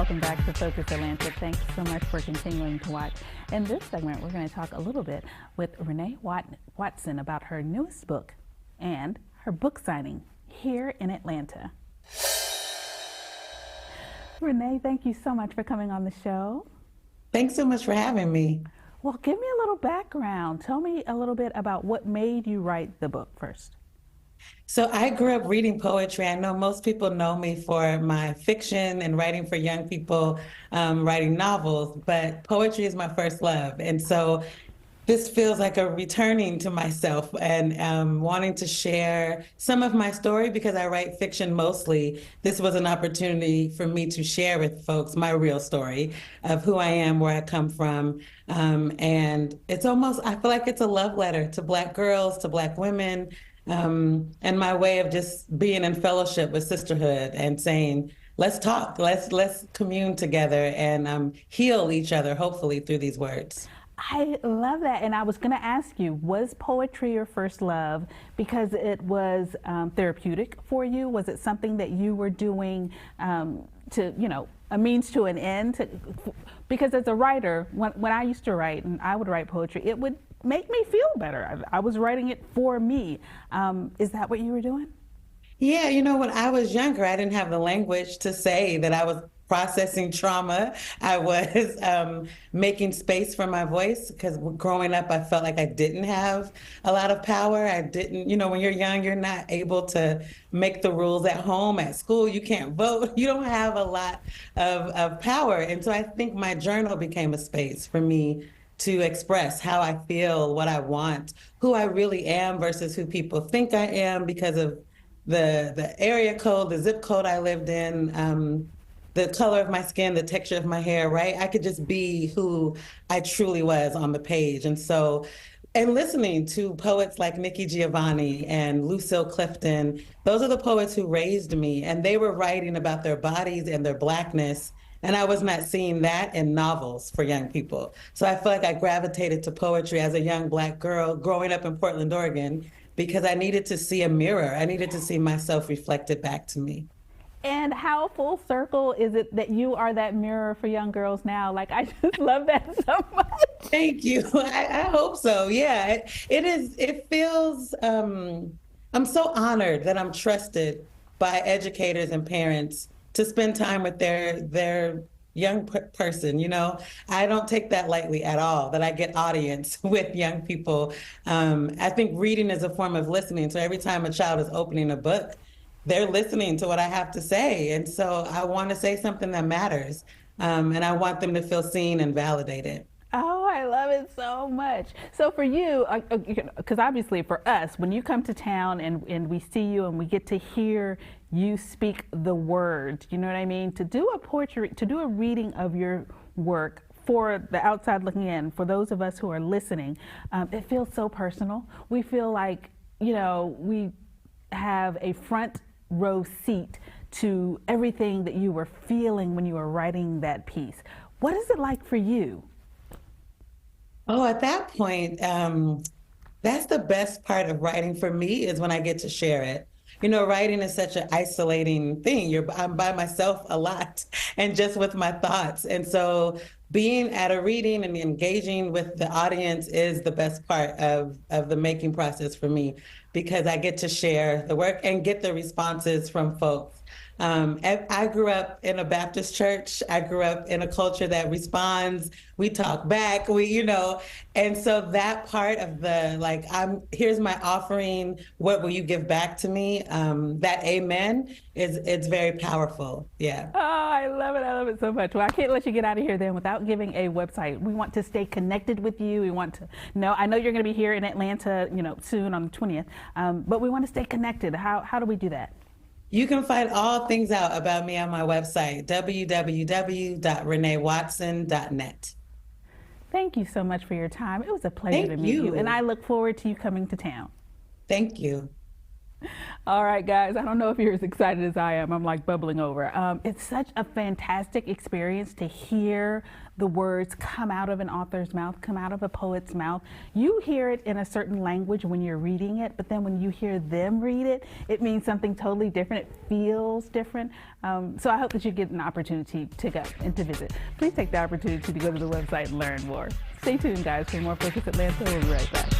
welcome back to Focus Atlanta. Thanks so much for continuing to watch. In this segment, we're going to talk a little bit with Renee Watson about her newest book and her book signing here in Atlanta. Renee, thank you so much for coming on the show. Thanks so much for having me. Well, give me a little background. Tell me a little bit about what made you write the book first. So I grew up reading poetry. I know most people know me for my fiction and writing for young people, writing novels, but poetry is my first love. And so this feels like a returning to myself and wanting to share some of my story because I write fiction mostly. This was an opportunity for me to share with folks my real story of who I am, where I come from. And it's almost, I feel like it's a love letter to Black girls, to Black women, and my way of just being in fellowship with sisterhood and saying, let's talk, let's commune together and heal each other, hopefully, through these words. I love that. And I was going to ask you, was poetry your first love because it was therapeutic for you? Was it something that you were doing to, you know, a means to an end? Because as a writer, when I used to write and I would write poetry, it would make me feel better. I was writing it for me. Is that what you were doing? Yeah, you know, when I was younger, I didn't have the language to say that I was processing trauma. I was making space for my voice because growing up, I felt like I didn't have a lot of power. I didn't, you know, when you're young, you're not able to make the rules at home, at school. You can't vote. You don't have a lot of power. And so I think my journal became a space for me to express how I feel, what I want, who I really am versus who people think I am because of the area code, the zip code I lived in, the color of my skin, the texture of my hair, right? I could just be who I truly was on the page. And so, and listening to poets like Nikki Giovanni and Lucille Clifton, those are the poets who raised me, and they were writing about their bodies and their Blackness. And I was not seeing that in novels for young people. So I feel like I gravitated to poetry as a young Black girl growing up in Portland, Oregon, because I needed to see a mirror. I needed to see myself reflected back to me. And how full circle is it that you are that mirror for young girls now? Like, I just love that so much. Thank you. I hope so. Yeah, it is. It feels, I'm so honored that I'm trusted by educators and parents to spend time with their young person. You know, I don't take that lightly at all, that I get audience with young people. I think reading is a form of listening. So every time a child is opening a book, they're listening to what I have to say. And so I want to say something that matters. And I want them to feel seen and validated. Oh, I love it so much. So for you, because obviously for us, when you come to town and we see you and we get to hear you speak the word, you know what I mean? To do a poetry, to do a reading of your work for the outside looking in, for those of us who are listening, it feels so personal. We feel like, you know, we have a front row seat to everything that you were feeling when you were writing that piece. What is it like for you? Oh, at that point, that's the best part of writing for me is when I get to share it. You know, writing is such an isolating thing. I'm by myself a lot and just with my thoughts. And so being at a reading and engaging with the audience is the best part of the making process for me because I get to share the work and get the responses from folks. I grew up in a Baptist church. I grew up in a culture that responds, we talk back, you know, and so that part of the, like, here's my offering, what will you give back to me? That amen it's very powerful. Yeah. Oh, I love it so much. Well, I can't let you get out of here then without giving a website. We want to stay connected with you. We want to know, I know you're going to be here in Atlanta, you know, soon on the 20th, but we want to stay connected. How do we do that? You can find all things out about me on my website, www.reneewatson.net. Thank you so much for your time. It was a pleasure to meet you, and I look forward to you coming to town. Thank you. All right, guys, I don't know if you're as excited as I am. I'm like bubbling over. It's such a fantastic experience to hear the words come out of an author's mouth, come out of a poet's mouth. You hear it in a certain language when you're reading it, but then when you hear them read it, it means something totally different. It feels different. So I hope that you get an opportunity to go and to visit. Please take the opportunity to go to the website and learn more. Stay tuned, guys, for more Focus Atlanta. We'll be right back.